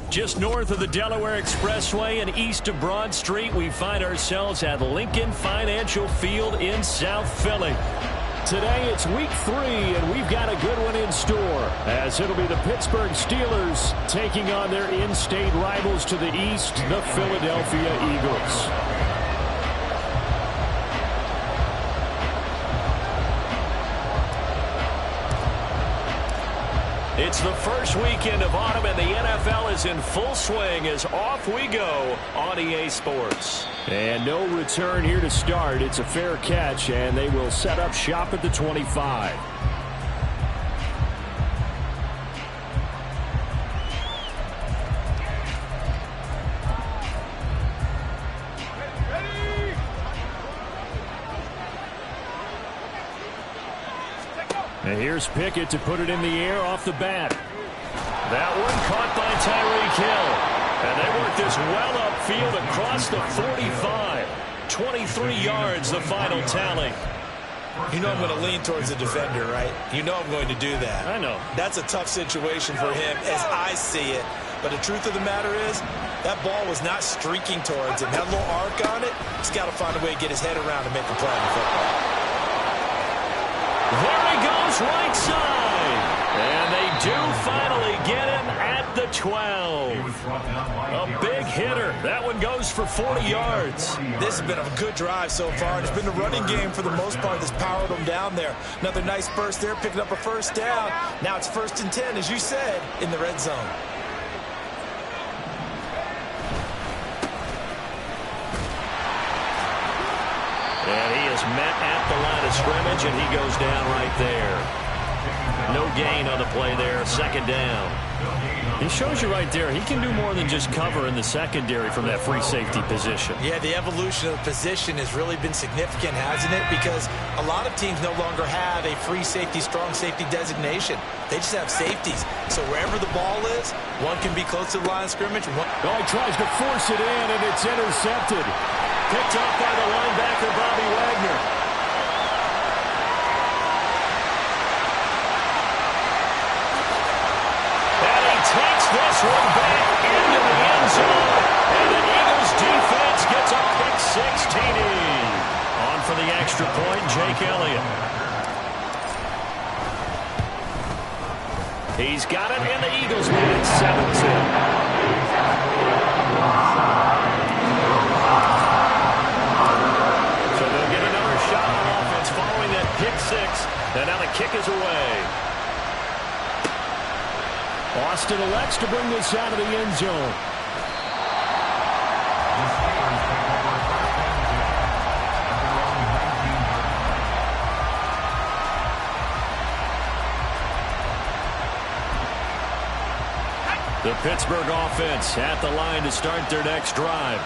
Just north of the Delaware Expressway and east of Broad Street, we find ourselves at Lincoln Financial Field in South Philly. Today it's week 3, and we've got a good one in store, as it'll be the Pittsburgh Steelers taking on their in-state rivals to the east, the Philadelphia Eagles. It's the first weekend of autumn, and the NFL is in full swing as off we go on EA Sports. And no return here to start. It's a fair catch, and they will set up shop at the 25. And here's Pickett to put it in the air off the bat. That one caught by Tyreek Hill. And they work this well upfield across the 45. 23 yards, the final tally. You know I'm going to lean towards the defender, right? You know I'm going to do that. I know. That's a tough situation for him as I see it. But the truth of the matter is, that ball was not streaking towards him. That little arc on it, he's got to find a way to get his head around and make a play in football. There he goes, right side. And they do finally get him at the 12. A big hitter. That one goes for 40 yards. This has been a good drive so far. It's been the running game for the most part that's powered them down there. Another nice burst there, picking up a first down. Now it's 1st and 10, as you said, in the red zone. And he is met at the line of scrimmage, and he goes down right there. No gain on the play there, 2nd down. He shows you right there, he can do more than just cover in the secondary from that free safety position. Yeah, the evolution of the position has really been significant, hasn't it? Because a lot of teams no longer have a free safety, strong safety designation. They just have safeties. So wherever the ball is, one can be close to the line of scrimmage. Oh, he tries to force it in, and it's intercepted. Picked up by the linebacker, Bobby Wagner. And he takes this one back into the end zone. And the Eagles defense gets a pick 6 TD. On for the extra point, Jake Elliott. He's got it, and the Eagles lead it 7-2. Pick 6, and now the kick is away. Austin elects to bring this out of the end zone. The Pittsburgh offense at the line to start their next drive.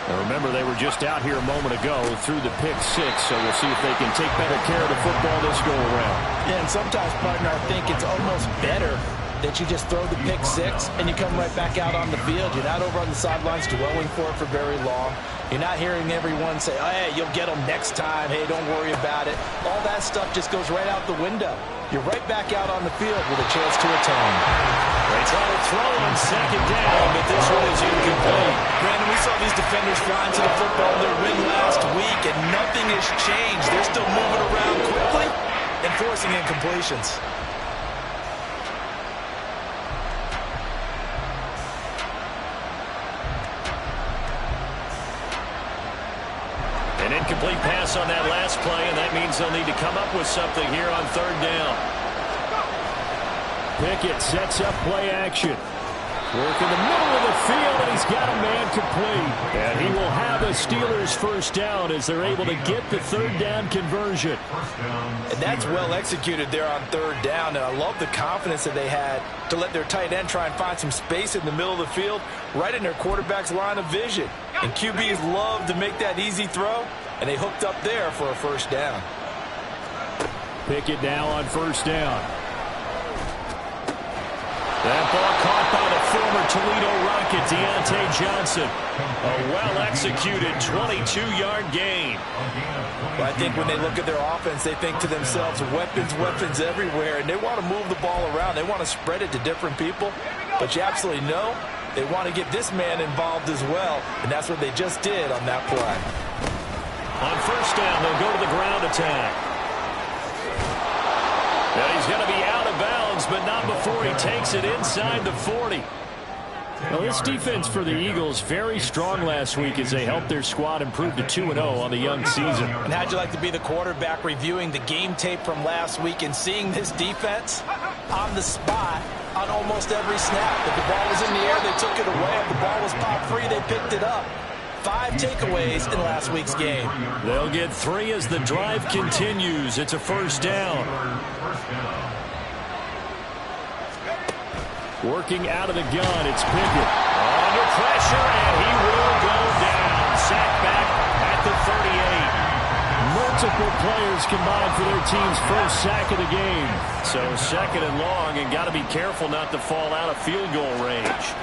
Now remember, they were just out here a moment ago through the pick 6, so we'll see if they can take better care of the football this go-around. Yeah, and sometimes, partner, I think it's almost better that you just throw the pick 6 and you come right back out on the field. You're not over on the sidelines dwelling for it for very long. You're not hearing everyone say, oh, hey, you'll get them next time. Hey, don't worry about it. All that stuff just goes right out the window. You're right back out on the field with a chance to atone. They try to throw on 2nd down, but this one is incomplete. Brandon, we saw these defenders flying to the football in their win last week, and nothing has changed. They're still moving around quickly and forcing incompletions. An incomplete pass on that last play, and that means they'll need to come up with something here on 3rd down. Pickett sets up play action. Work in the middle of the field, and he's got a man complete. And he will have the Steelers' 1st down as they're able to get the 3rd down conversion. And that's well executed there on 3rd down, and I love the confidence that they had to let their tight end try and find some space in the middle of the field, right in their quarterback's line of vision. And QBs love to make that easy throw, and they hooked up there for a 1st down. Pickett now on 1st down. That ball caught by the former Toledo Rocket, Deontay Johnson. A well-executed 22-yard gain. Well, I think when they look at their offense, they think to themselves, weapons, weapons everywhere, and they want to move the ball around. They want to spread it to different people. But you absolutely know they want to get this man involved as well, and that's what they just did on that play. On first down, they'll go to the ground attack. Now he's going to be out of bounds, but not before he takes it inside the 40. Well, this defense for the Eagles very strong last week as they helped their squad improve to 2-0 on the young season. And how'd you like to be the quarterback reviewing the game tape from last week and seeing this defense on the spot on almost every snap? If the ball was in the air, they took it away. If the ball was pop free, they picked it up. 5 takeaways in last week's game. They'll get 3 as the drive continues. It's a first down. Working out of the gun, it's Pickett. Under pressure, and he will go down. Sacked back at the 38. Multiple players combined for their team's first sack of the game. So second and long, and got to be careful not to fall out of field goal range.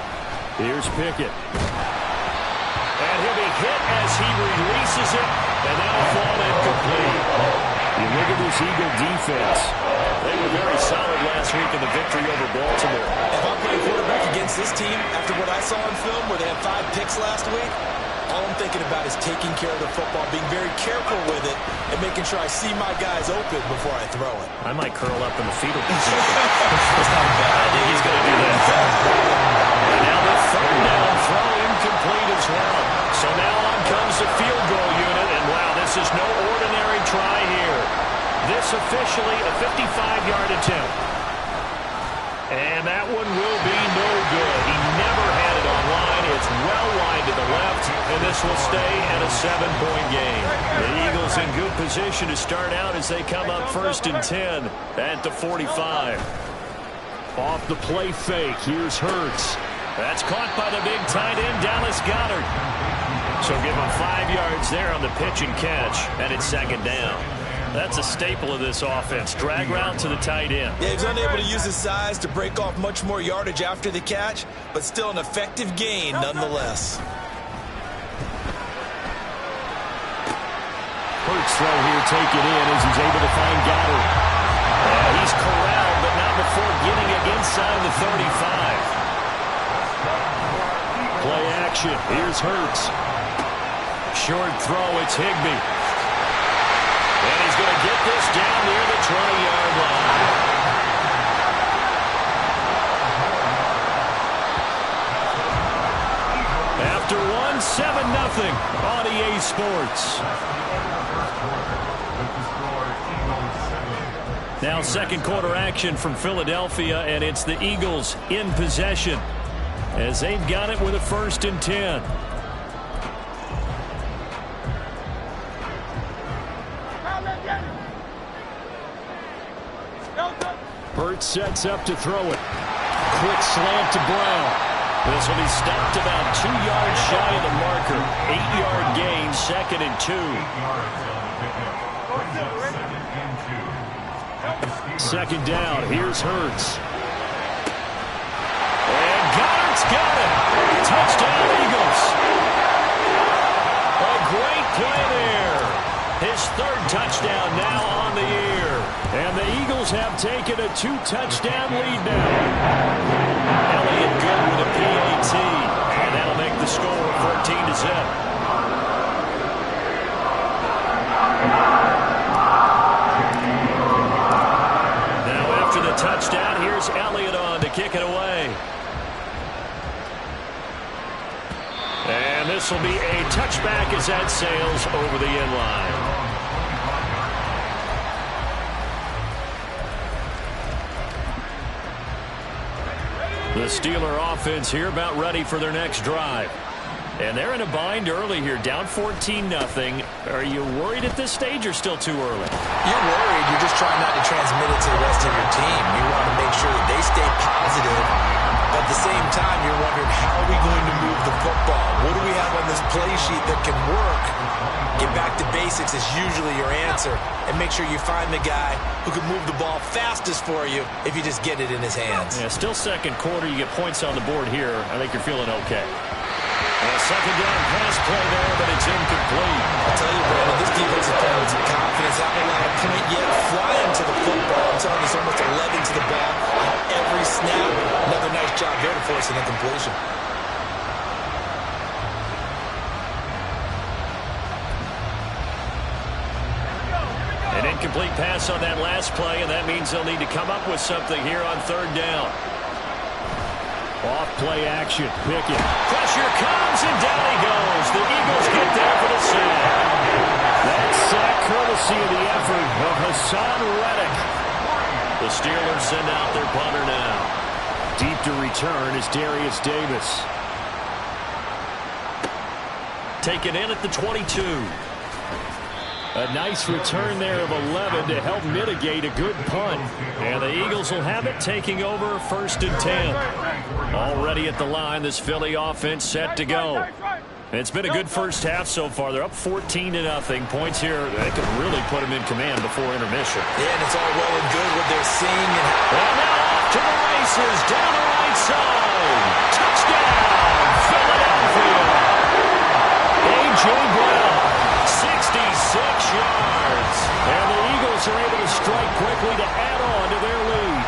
Here's Pickett. And he'll be hit as he releases it, and that'll fall incomplete. You look at this Eagle defense. They were very solid last week in the victory over Baltimore. If I'm playing quarterback against this team, after what I saw on film where they had 5 picks last week, all I'm thinking about is taking care of the football, being very careful with it, and making sure I see my guys open before I throw it. I might curl up in the fetal position. That's not a bad idea. He's going to do that. And now the third down throw incomplete as well. So now on comes the field goal unit, and wow, this is no ordinary try here. This officially a 55-yard attempt. And that one will be no good. He never had it on line. It's well wide to the left, and this will stay at a 7-point game. The Eagles in good position to start out as they come up first and 10 at the 45. Off the play fake, here's Hurts. That's caught by the big tight end, Dallas Goedert. So give him 5 yards there on the pitch and catch, and it's second down. That's a staple of this offense. Drag route to the tight end. Yeah, he's unable to use his size to break off much more yardage after the catch, but still an effective gain nonetheless. Hurts throw here, take it in as he's able to find Goddard. He's corralled, but not before getting it inside the 35. Play action. Here's Hurts. Short throw, it's Higbee. And he's going to get this down near the 20-yard line. After one, 7-0 on EA Sports. Now second quarter action from Philadelphia, and it's the Eagles in possession as they've got it with a first and 10. Hurts sets up to throw it. Quick slant to Brown. This will be stopped about 2 yards shy of the marker. 8-yard gain, second and 2. Second down, here's Hurts. And Goddard's got it. Touchdown, Eagles. A great play there. His third touchdown now on the year. And the Eagles have taken a 2-touchdown lead now. Elliott good with a PAT. And that'll make the score 14-0. Now after the touchdown, here's Elliott on to kick it away. And this will be a touchback as that sails over the end line. The Steeler offense here about ready for their next drive. And they're in a bind early here, down 14-0. Are you worried at this stage or still too early? You're worried. You're just trying not to transmit it to the rest of your team. You want to make sure that they stay positive. But at the same time, you're wondering, how are we going to move the football? What do we have on this play sheet that can work? Get back to basics is usually your answer. And make sure you find the guy who can move the ball fastest for you if you just get it in his hands. Yeah, still second quarter. You get points on the board here. I think you're feeling okay. And a second down pass play there, but it's incomplete. I'll tell you, Brandon, this defense is playing with some confidence. Haven't allowed a point yet. Flying to the football. I'm telling you, it's almost 11 to the ball. every snap. Another nice job there to force an incompletion. An incomplete pass on that last play, and that means they'll need to come up with something here on third down. Off play action. Pickett. Pressure comes, and down he goes. The Eagles get there for the sack. That sack courtesy of the effort of Hassan Reddick. The Steelers send out their punter now. Deep to return is Darius Davis. Taken in at the 22. A nice return there of 11 to help mitigate a good punt. And the Eagles will have it, taking over 1st and 10. Already at the line, this Philly offense set to go. It's been a good first half so far. They're up 14-0. Points here, they can really put them in command before intermission. Yeah, and it's all well and good what they're seeing. And now off to the races, down the right side. Touchdown, Philadelphia. A.J. Brown, 66 yards. And the Eagles are able to strike quickly to add on to their lead.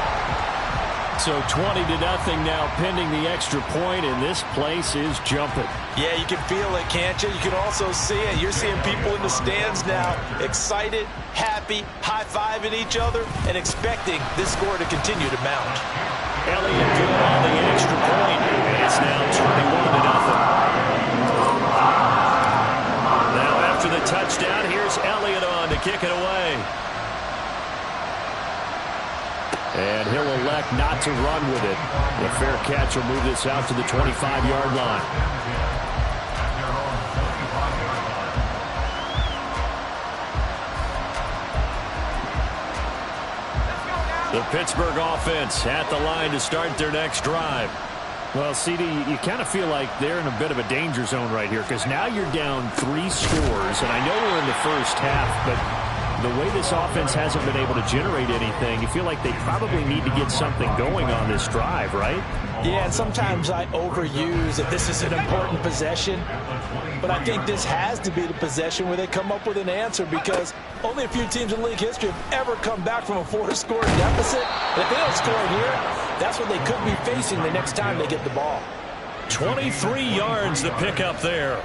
So 20-0 now, pending the extra point, and this place is jumping. Yeah, you can feel it, can't you? You can also see it. You're seeing people in the stands now, excited, happy, high-fiving each other, and expecting this score to continue to mount. Elliott good on the extra point, and it's now 21-0. Now after the touchdown, here's Elliott on to kick it away. And he'll elect not to run with it. The fair catch will move this out to the 25-yard line. The Pittsburgh offense at the line to start their next drive. Well, CD, you kind of feel like they're in a bit of a danger zone right here because now you're down 3 scores, and I know we're in the first half, but the way this offense hasn't been able to generate anything, you feel like they probably need to get something going on this drive, right? Yeah, and sometimes I overuse that this is an important possession, but I think this has to be the possession where they come up with an answer because only a few teams in league history have ever come back from a 4-score deficit. And if they don't score here, that's what they could be facing the next time they get the ball. 23 yards the pickup there.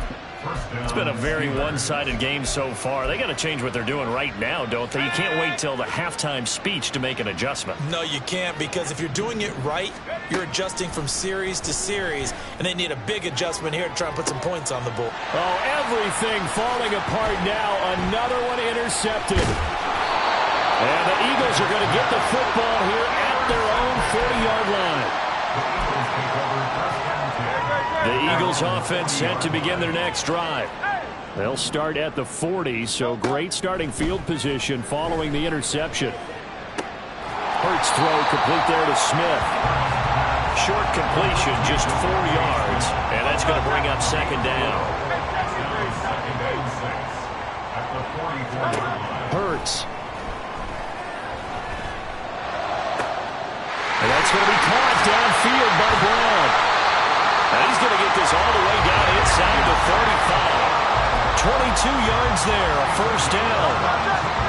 It's been a very one-sided game so far. They got to change what they're doing right now, don't they? You can't wait till the halftime speech to make an adjustment. No, you can't, because if you're doing it right, you're adjusting from series to series, and they need a big adjustment here to try and put some points on the board. Oh, everything falling apart now. Another one intercepted. And the Eagles are going to get the football here at their own 40-yard line. The Eagles offense set to begin their next drive. They'll start at the 40, so great starting field position following the interception. Hurts throw complete there to Smith. Short completion, just 4 yards, and that's going to bring up 2nd down. Hurts. And that's going to be caught downfield by Brown. And he's going to get this all the way down inside the 35. 22 yards there, a 1st down.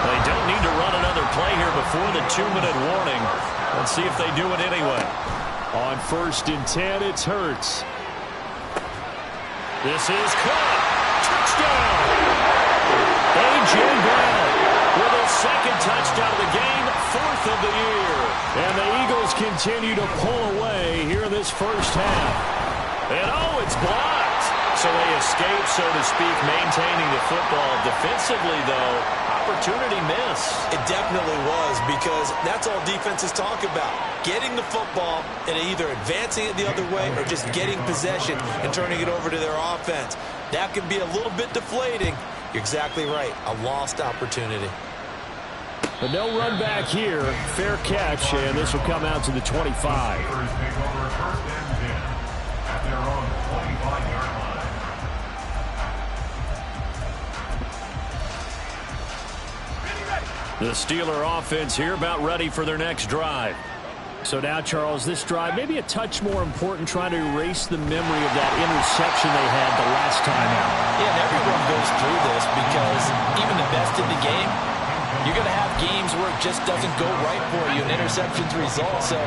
They don't need to run another play here before the 2-minute warning. Let's see if they do it anyway. On 1st and 10, it's Hurts. This is caught. Touchdown. A.J. Brown with his 2nd touchdown of the game, 4th of the year. And the Eagles continue to pull away here in this first half. And oh, it's blocked. So they escape, so to speak, maintaining the football. Defensively, though, opportunity miss. It definitely was, because that's all defenses talk about. Getting the football and either advancing it the other way or just getting possession and turning it over to their offense. That can be a little bit deflating. You're exactly right. A lost opportunity. But no run back here. Fair catch, and this will come out to the 25. The Steeler offense here about ready for their next drive. So now, Charles, this drive maybe a touch more important, trying to erase the memory of that interception they had the last time out. Yeah, and everyone goes through this because even the best in the game, you're going to have games where it just doesn't go right for you and interceptions result. So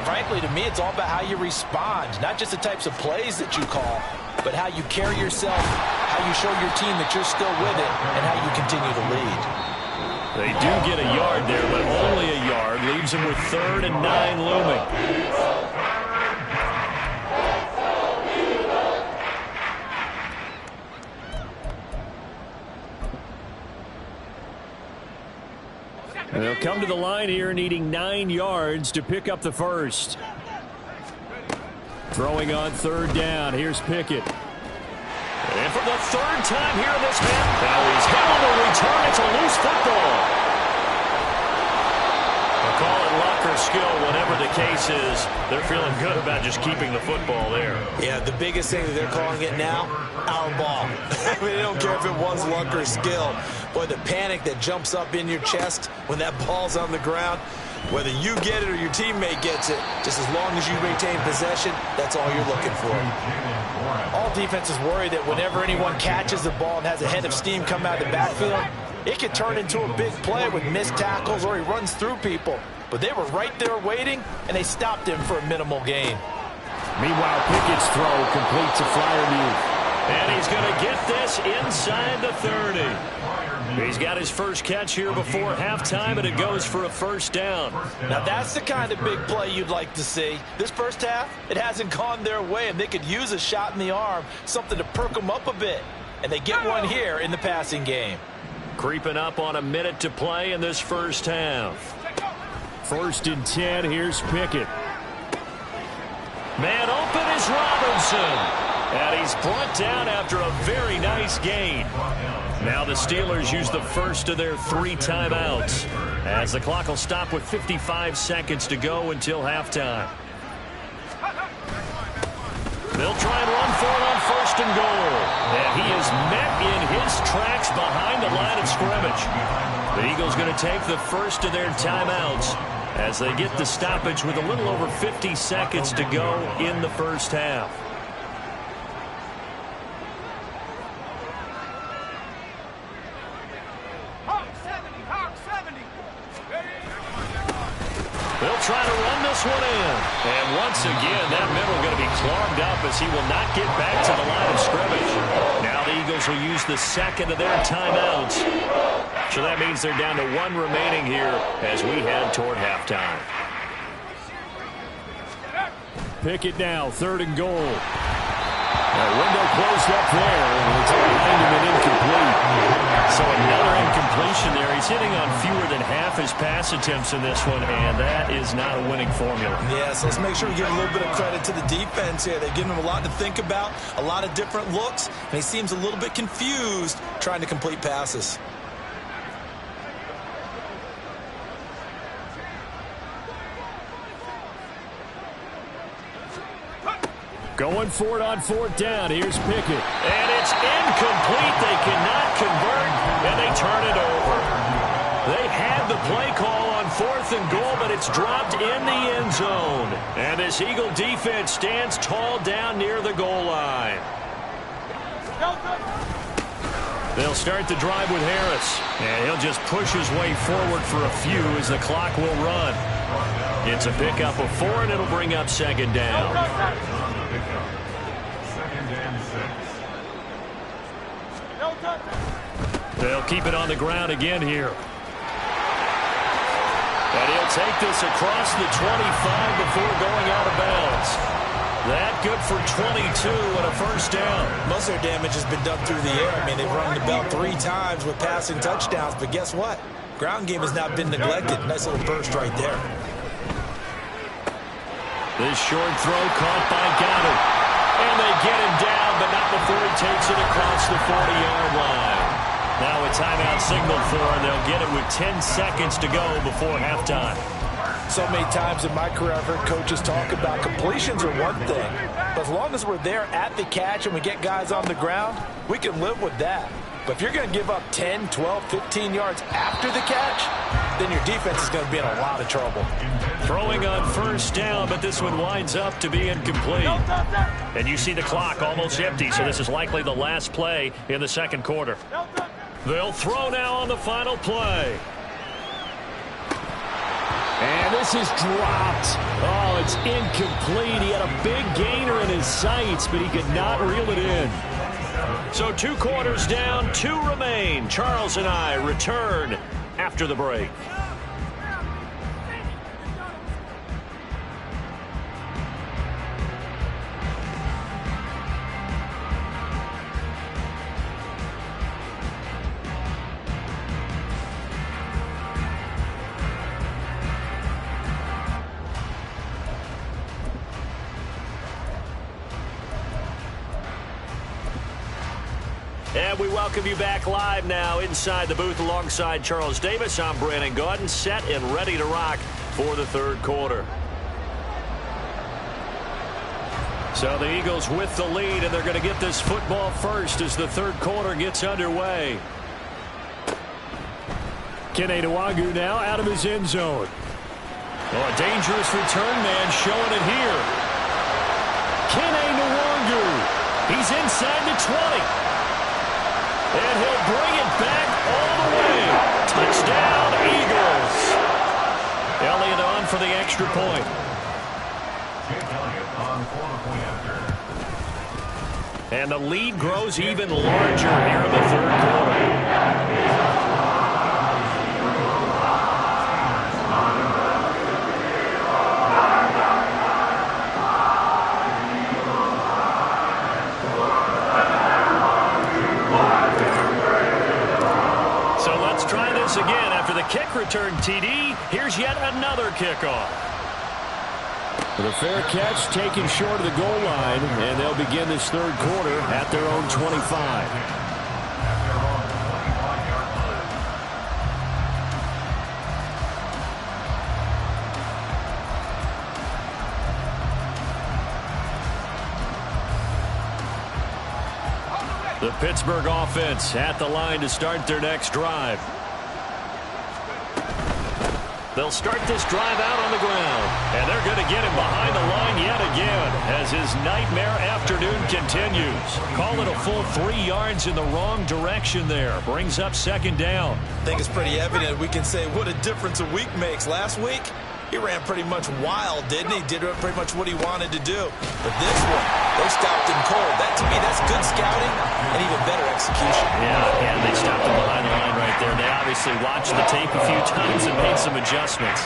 frankly, to me, it's all about how you respond, not just the types of plays that you call, but how you carry yourself, how you show your team that you're still with it, and how you continue to lead. They do get a yard there, but only a yard. Leaves them with 3rd and 9 looming. They'll come to the line here needing 9 yards to pick up the first. Throwing on 3rd down. Here's Pickett. And for the 3rd time here in this half, now he's able to return. It's a loose football. They'll call it luck or skill, whatever the case is. They're feeling good about just keeping the football there. Yeah, the biggest thing that they're calling it now, our ball. I mean, they don't care if it was luck or skill. Boy, the panic that jumps up in your chest when that ball's on the ground, whether you get it or your teammate gets it, just as long as you maintain possession, that's all you're looking for. All defenses worry that whenever anyone catches the ball and has a head of steam come out of the backfield, it could turn into a big play with missed tackles or he runs through people. But they were right there waiting, and they stopped him for a minimal gain. Meanwhile, Pickett's throw completes a Freiermuth. And he's going to get this inside the 30. He's got his first catch here before halftime, and it goes for a 1st down. Now, that's the kind of big play you'd like to see. This first half, it hasn't gone their way, and they could use a shot in the arm, something to perk them up a bit. And they get one here in the passing game. Creeping up on a minute to play in this first half. 1st and 10, here's Pickett. Man open is Robinson. And he's brought down after a very nice gain. Now the Steelers use the first of their 3 timeouts, as the clock will stop with 55 seconds to go until halftime. They'll try and run for it on 1st and goal. And he is met in his tracks behind the line of scrimmage. The Eagles going to take the first of their timeouts as they get the stoppage with a little over 50 seconds to go in the first half. They'll try to run this one in. And once again, that middle going to be clogged up as he will not get back to the line of scrimmage. Now the Eagles will use the second of their timeouts. So that means they're down to 1 remaining here as we head toward halftime. Pickett now, 3rd and goal. Window closed up there, and it's behind him and incomplete. So another incompletion there. He's hitting on fewer than half his pass attempts in this one, and that is not a winning formula. Yeah, so let's make sure we give a little bit of credit to the defense here. They've given him a lot to think about, a lot of different looks, and he seems a little bit confused trying to complete passes. Going for it on 4th down. Here's Pickett. And it's incomplete. They cannot convert, and they turn it over. They had the play call on 4th and goal, but it's dropped in the end zone. And this Eagle defense stands tall down near the goal line. They'll start the drive with Harris. And he'll just push his way forward for a few as the clock will run. It's a pickup of 4, and it'll bring up 2nd down. They'll keep it on the ground again here. And he'll take this across the 25 before going out of bounds. That good for 22 and a 1st down. Most of their damage has been done through the air. I mean, they've rung the bell 3 times with passing touchdowns, but guess what? Ground game has not been neglected. Nice little burst right there. This short throw caught by Goddard. And they get him down, but not before he takes it across the 40-yard line. Now a timeout signaled for, and they'll get it with 10 seconds to go before halftime. So many times in my career I've heard coaches talk about completions are one thing. But as long as we're there at the catch and we get guys on the ground, we can live with that. But if you're going to give up 10, 12, 15 yards after the catch, then your defense is going to be in a lot of trouble. Throwing on 1st down, but this one winds up to be incomplete. And you see the clock almost empty, so this is likely the last play in the 2nd quarter. They'll throw now on the final play. And this is dropped. Oh, it's incomplete. He had a big gainer in his sights, but he could not reel it in. So 2 quarters down, 2 remain. Charles and I return after the break. And we welcome you back live now inside the booth alongside Charles Davis. I'm Brandon Gaudin, set and ready to rock for the 3rd quarter. So the Eagles with the lead, and they're going to get this football first as the 3rd quarter gets underway. Kene Nwagu now out of his end zone. Oh, a dangerous return man showing it here. Kene Nwagu. He's inside the 20. And he'll bring it back all the way. Touchdown, Eagles. Elliott on for the extra point. And the lead grows even larger here in the 3rd quarter. Again after the kick return TD. Here's yet another kickoff. The fair catch taken short of the goal line, and they'll begin this 3rd quarter at their own 25. The Pittsburgh offense at the line to start their next drive. They'll start this drive out on the ground, and they're going to get him behind the line yet again as his nightmare afternoon continues. Call it a full 3 yards in the wrong direction there. Brings up 2nd down. I think it's pretty evident. We can say what a difference a week makes. Last week, he ran pretty much wild, didn't he? Did pretty much what he wanted to do. But this one, they stopped him cold. That, to me, that's good scouting and even better execution. Yeah, and they stopped him behind the line right there. They obviously watched the tape a few times and made some adjustments.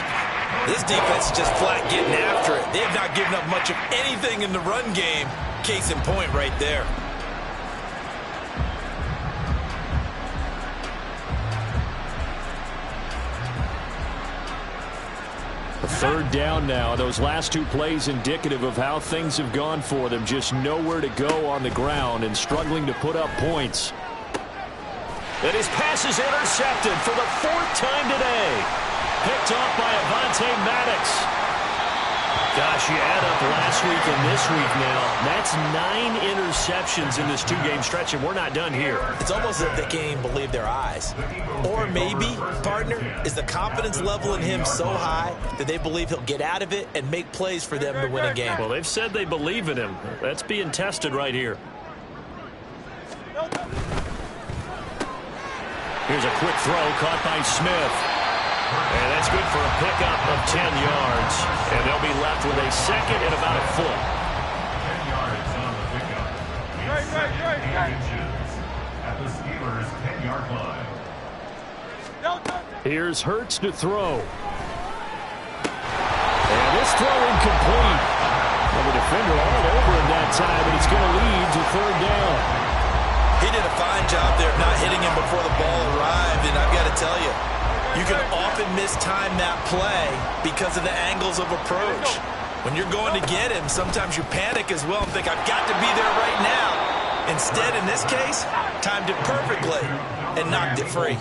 This defense is just flat getting after it. They have not given up much of anything in the run game. Case in point right there. A 3rd down now. Those last 2 plays indicative of how things have gone for them. Just nowhere to go on the ground and struggling to put up points. And his pass is intercepted for the 4th time today. Picked off by Avonte Maddox. Gosh, you add up last week and this week now. That's 9 interceptions in this 2-game stretch, and we're not done here. It's almost as if they can't even believe their eyes. Or maybe, partner, is the confidence level in him so high that they believe he'll get out of it and make plays for them to win a game. Well, they've said they believe in him. That's being tested right here. Here's a quick throw caught by Smith. And that's good for a pickup of 10 yards. And they'll be left with a 2nd and about a foot. 10 yards on the pickup. At the Steelers' 10-yard line. Here's Hurts to throw. And this throw incomplete. Well, the defender all over him that time, but it's going to lead to 3rd down. He did a fine job there of not hitting him before the ball arrived, and I've got to tell you, you can often mistime that play because of the angles of approach. When you're going to get him, sometimes you panic as well and think, I've got to be there right now. Instead, in this case, timed it perfectly and knocked it free.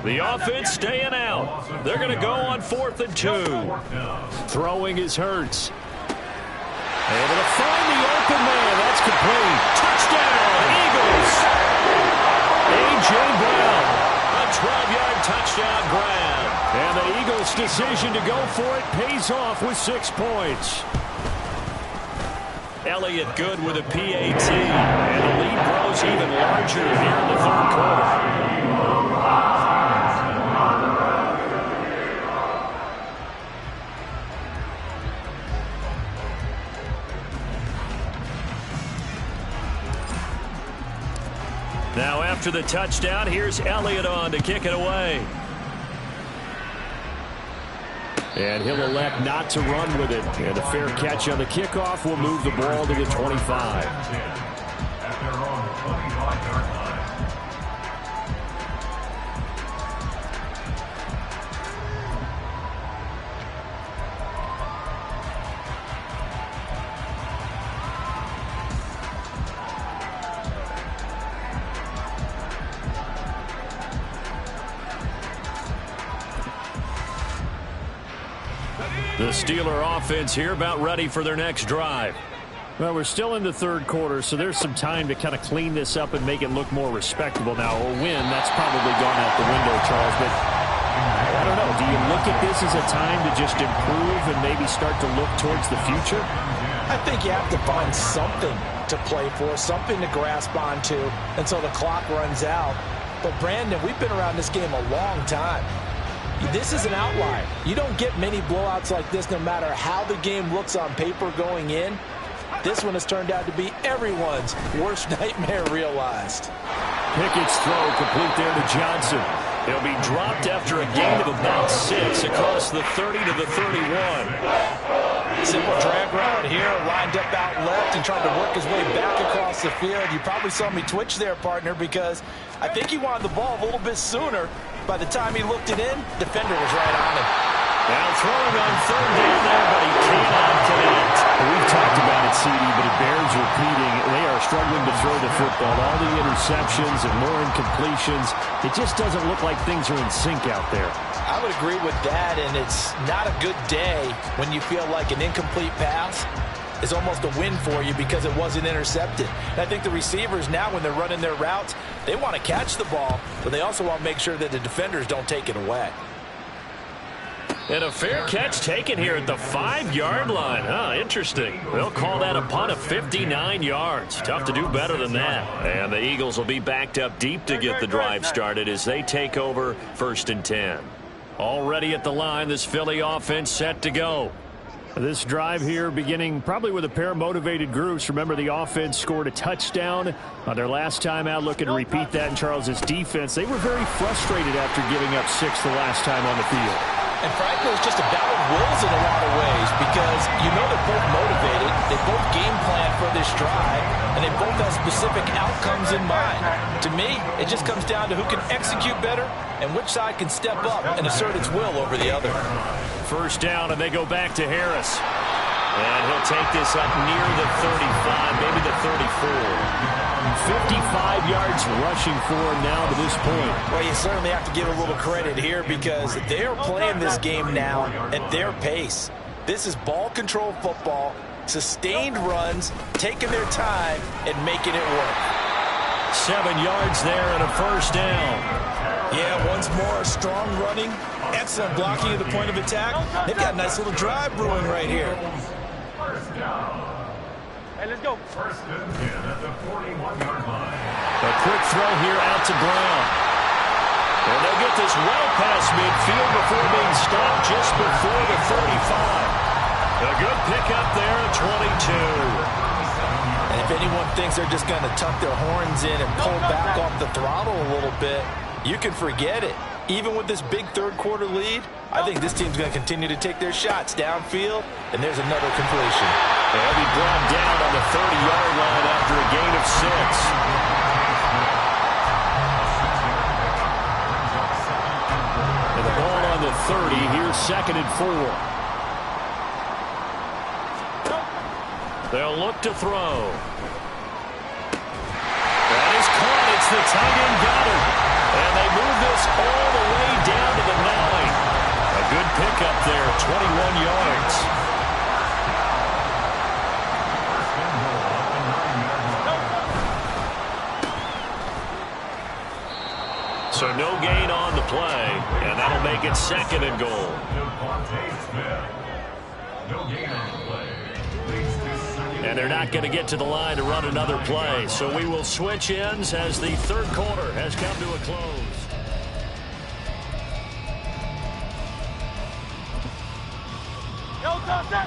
The offense staying out. They're going to go on 4th and 2. Throwing is Hurts. Able to find the open man. That's complete. Touchdown, Eagles. A.J. Brown. A 12-yard touchdown grab. And the Eagles' decision to go for it pays off with 6 points. Elliott good with a PAT. And the lead grows even larger here in the 3rd quarter. Now after the touchdown, here's Elliott on to kick it away. And he'll elect not to run with it. And a fair catch on the kickoff will move the ball to the 25. At their own 25-yard line. The Steeler offense here about ready for their next drive. Well, we're still in the third quarter, so there's some time to kind of clean this up and make it look more respectable. Now, a win, that's probably gone out the window, Charles, but I don't know. Do you look at this as a time to just improve and maybe start to look towards the future? I think you have to find something to play for, something to grasp onto until the clock runs out. But, Brandon, we've been around this game a long time. This is an outlier. You don't get many blowouts like this no matter how the game looks on paper going in. This one has turned out to be everyone's worst nightmare realized. Pickett's throw complete there to Johnson. He'll be dropped after a gain of about 6 across the 30 to the 31. Simple drag route here, lined up out left and trying to work his way back across the field. You probably saw me twitch there, partner, because I think he wanted the ball a little bit sooner. By the time he looked it in, defender was right on him. Now throwing on third down there, but he cannot connect. We've talked about it, CD, but it bears repeating. They are struggling to throw the football. All the interceptions and more incompletions. It just doesn't look like things are in sync out there. I would agree with that, and it's not a good day when you feel like an incomplete pass is almost a win for you because it wasn't intercepted. And I think the receivers now, when they're running their routes, they want to catch the ball, but they also want to make sure that the defenders don't take it away. And a fair catch taken here at the 5-yard line. Huh, interesting. They'll call that a punt of 59 yards. Tough to do better than that. And the Eagles will be backed up deep to get the drive started as they take over 1st and 10. Already at the line, this Philly offense set to go. This drive here beginning probably with a pair of motivated groups. Remember, the offense scored a touchdown on their last time out. Looking to repeat that in Charles's defense. They were very frustrated after giving up 6 the last time on the field. And frankly, it's just a battle of wills in a lot of ways because you know they're both motivated. They both game plan for this drive, and they both have specific outcomes in mind. To me, it just comes down to who can execute better and which side can step up and assert its will over the other. First down, and they go back to Harris. And he'll take this up near the 35, maybe the 34. 55 yards rushing for him now to this point. Well, you certainly have to give a little credit here because they are playing this game now at their pace. This is ball control football, sustained runs, taking their time and making it work. 7 yards there and a first down. Yeah, once more, strong running, excellent blocking at the point of attack. They've got a nice little drive brewing right here. First down. Hey, let's go. 1st and 10 at the 41-yard line. A quick throw here out to Brown. And they'll get this well past midfield before being stopped just before the 35. A good pickup there at 22. And if anyone thinks they're just going to tuck their horns in and pull back off the throttle a little bit, you can forget it. Even with this big third-quarter lead, I think this team's going to continue to take their shots downfield, and there's another completion. They'll be brought down on the 30-yard line after a gain of 6. And the ball on the 30. Here's 2nd and 4. They'll look to throw. That is caught. It's the tight end Goddard. And they move this all the way down to the 9. A good pickup there, 21 yards. So no gain on the play, and that'll make it 2nd and goal. And they're not going to get to the line to run another play. So we will switch ends as the third quarter has come to a close.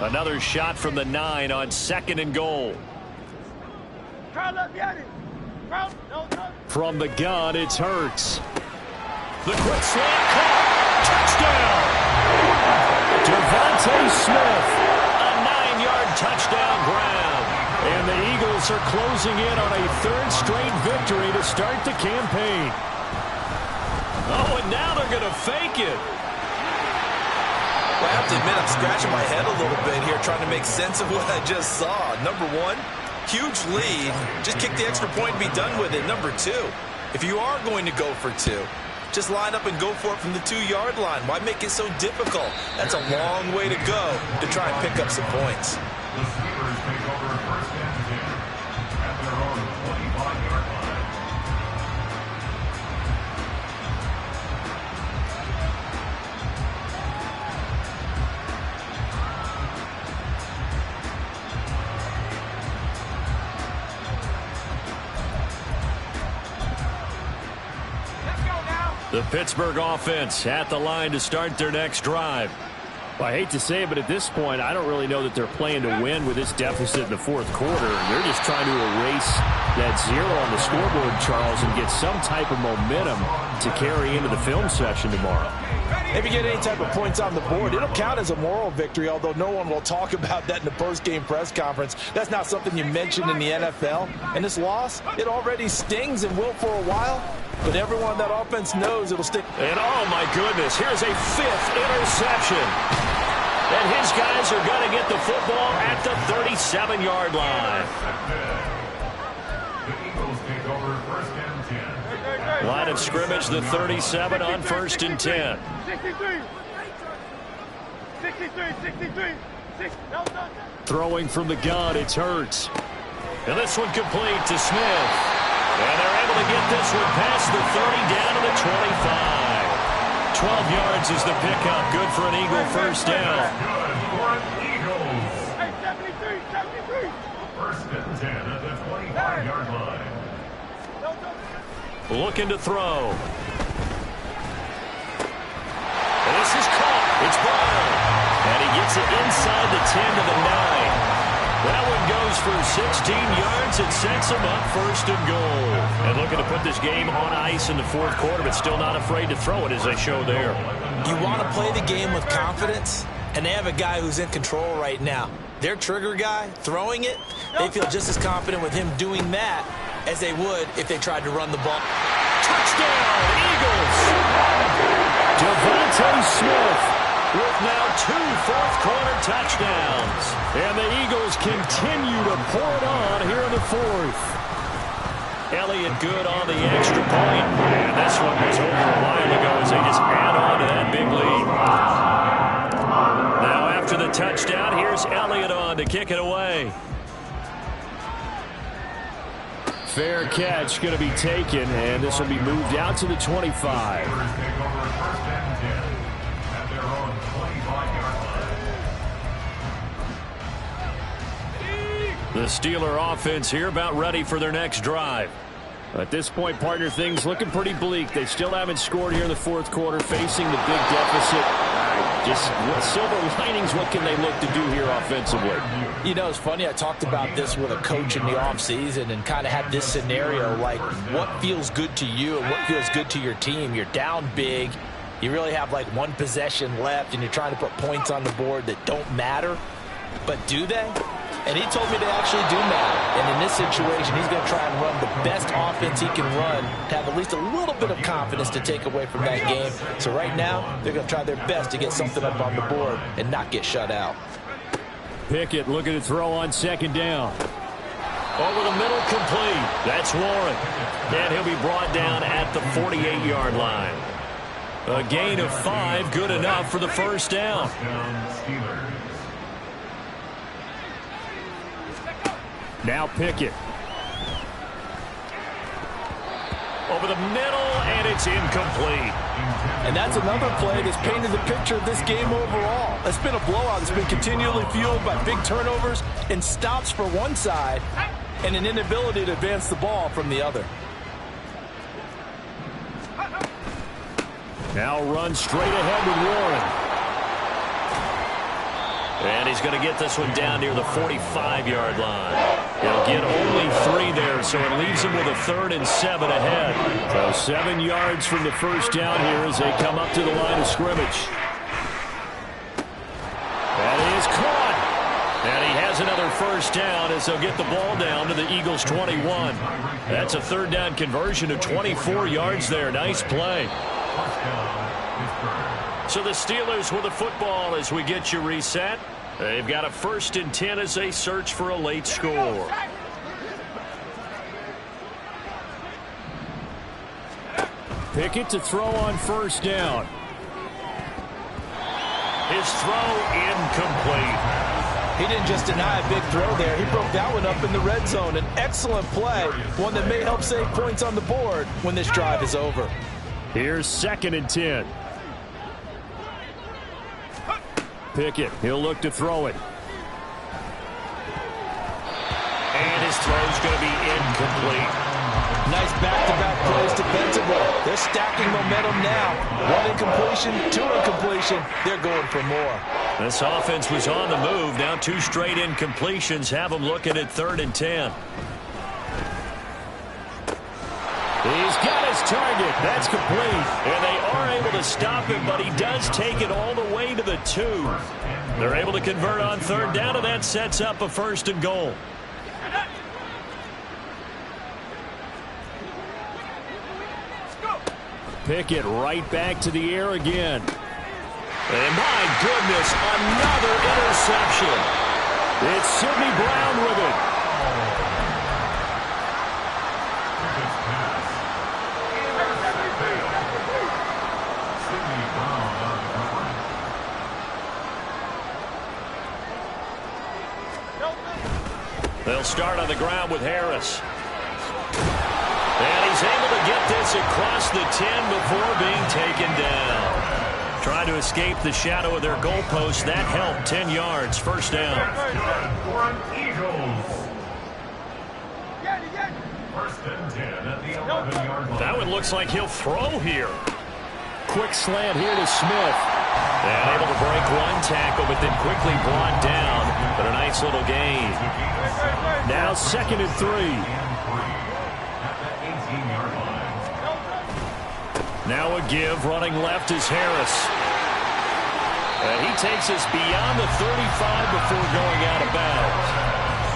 Another shot from the 9 on 2nd and goal. From the gun, it's Hurts. The quick slant caught. Touchdown. Devontae Smith. A 9-yard touchdown grab. And the Eagles are closing in on a third straight victory to start the campaign. Oh, and now they're going to fake it. Well, I have to admit, I'm scratching my head a little bit here trying to make sense of what I just saw. Number one, huge lead. Just kick the extra point and be done with it. Number two, if you are going to go for two, just line up and go for it from the 2-yard line. Why make it so difficult? That's a long way to go to try and pick up some points. The Steelers take over first and 10 at their own 25-yard line. The Pittsburgh offense at the line to start their next drive. Well, I hate to say it, but at this point, I don't really know that they're playing to win with this deficit in the fourth quarter. They're just trying to erase that zero on the scoreboard, Charles, and get some type of momentum to carry into the film session tomorrow. If you get any type of points on the board, it'll count as a moral victory, although no one will talk about that in the post-game press conference. That's not something you mention in the NFL. And this loss, it already stings and will for a while, but everyone on that offense knows it'll stick. And oh my goodness, here's a 5th interception. And his guys are going to get the football at the 37-yard line. The Eagles take over first and 10. Line of scrimmage, the 37 on first and 10. 63. Throwing from the gun, it's Hurts. And this one complete to Smith. And they're able to get this one past the 30 down to the 25. 12 yards is the pickup. Good for an Eagle first down. Good for an Eagles. Hey, 73. First and 10 at the 25-yard line. Looking to throw. And this is caught. It's Brown. And he gets it inside the 10 to the 9. That one goes for 16 yards and sets him up first and goal. And looking to put this game on ice in the fourth quarter, but still not afraid to throw it as they show there. You want to play the game with confidence, and they have a guy who's in control right now. Their trigger guy, throwing it, they feel just as confident with him doing that as they would if they tried to run the ball. Touchdown, Eagles! Devontae Smith with now 2 fourth-quarter touchdowns. And the Eagles continue to pour it on here in the fourth. Elliott good on the extra point. And this one was over a while ago as they just add on to that big lead. Now after the touchdown, here's Elliott on to kick it away. Fair catch going to be taken, and this will be moved out to the 25. Steelers take over first and 10 at their own 25-yard line. The Steeler offense here about ready for their next drive. At this point, partner, things looking pretty bleak. They still haven't scored here in the fourth quarter, facing the big deficit. Just silver linings, what can they look to do here offensively? You know, it's funny, I talked about this with a coach in the offseason and kind of had this scenario, like what feels good to you and what feels good to your team. You're down big. You really have like one possession left, and you're trying to put points on the board that don't matter. But do they? And he told me they actually do matter. And in this situation, he's going to try and run the best offense he can run to have at least a little bit of confidence to take away from that game. So right now, they're going to try their best to get something up on the board and not get shut out. Pickett looking to throw on second down. Over the middle, complete. That's Warren. And he'll be brought down at the 48-yard line. A gain of 5, good enough for the first down. Steelers. Now Pickett. Over the middle, and it's incomplete. And that's another play that's painted the picture of this game overall. It's been a blowout that's been continually fueled by big turnovers and stops for one side and an inability to advance the ball from the other. Now run straight ahead with Warren. And he's going to get this one down near the 45-yard line. He'll get only 3 there, so it leaves them with a 3rd and 7 ahead. So 7 yards from the first down here as they come up to the line of scrimmage. That is caught. And he has another first down as they'll get the ball down to the Eagles' 21. That's a 3rd down conversion of 24 yards there. Nice play. So the Steelers with the football as we get you reset. They've got a 1st and 10 as they search for a late score. Pickett to throw on first down. His throw incomplete. He didn't just deny a big throw there. He broke that one up in the red zone. An excellent play, one that may help save points on the board when this drive is over. Here's 2nd and 10. Pickett, he'll look to throw it. And his throw's going to be incomplete. Nice back-to-back plays defensively. They're stacking momentum now. 1 incompletion, 2 incompletion. They're going for more. This offense was on the move. Now 2 straight incompletions have them looking at 3rd and 10. He's got his target. That's complete. And they are able to stop him, but he does take it all the way to the 2. They're able to convert on 3rd down, and that sets up a 1st and goal. Pickett right back to the air again. And my goodness, another interception. It's Sidney Brown with it. They'll start on the ground with Harris. And he's able to get this across the 10 before being taken down. Trying to escape the shadow of their goalpost. That helped. 10 yards. First down. That one looks like he'll throw here. Quick slant here to Smith. And able to break one tackle, but then quickly brought down. But a nice little gain. Now 2nd and 3. Now a give, running left is Harris. And he takes us beyond the 35 before going out of bounds.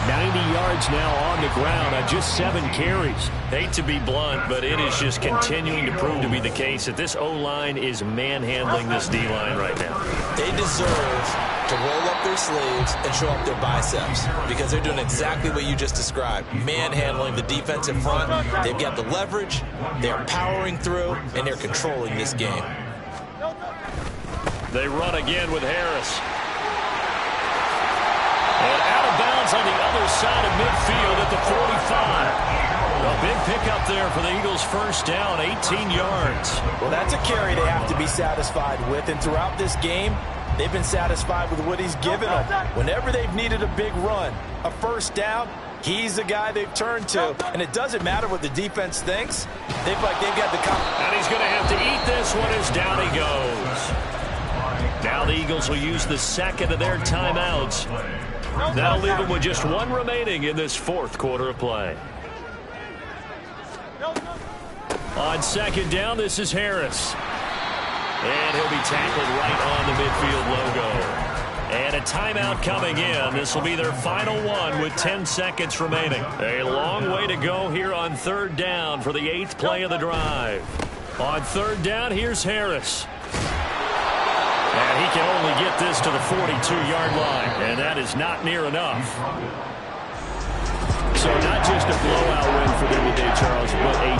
90 yards now on the ground on just 7 carries. Hate to be blunt, but it is just continuing to prove to be the case that this O-line is manhandling this D-line right now. They deserve to roll up their sleeves and show up their biceps because they're doing exactly what you just described, manhandling the defensive front. They've got the leverage, they're powering through, and they're controlling this game. They run again with Harris. And out of bounds on the other side of midfield at the 45. A big pickup there for the Eagles' first down, 18 yards. Well, that's a carry they have to be satisfied with, and throughout this game, they've been satisfied with what he's given them. Whenever they've needed a big run, a first down, he's the guy they've turned to. And it doesn't matter what the defense thinks. They've got the and he's going to have to eat this one as down he goes. Now the Eagles will use the 2nd of their timeouts. That'll leave them with just 1 remaining in this 4th quarter of play. On 2nd down, this is Harris. And he'll be tackled right on the midfield logo. And a timeout coming in. This will be their final one with 10 seconds remaining. A long way to go here on 3rd down for the 8th play of the drive. On 3rd down, here's Harris. And he can only get this to the 42-yard line. And that is not near enough. So not just a blowout win for them today, Charles, but a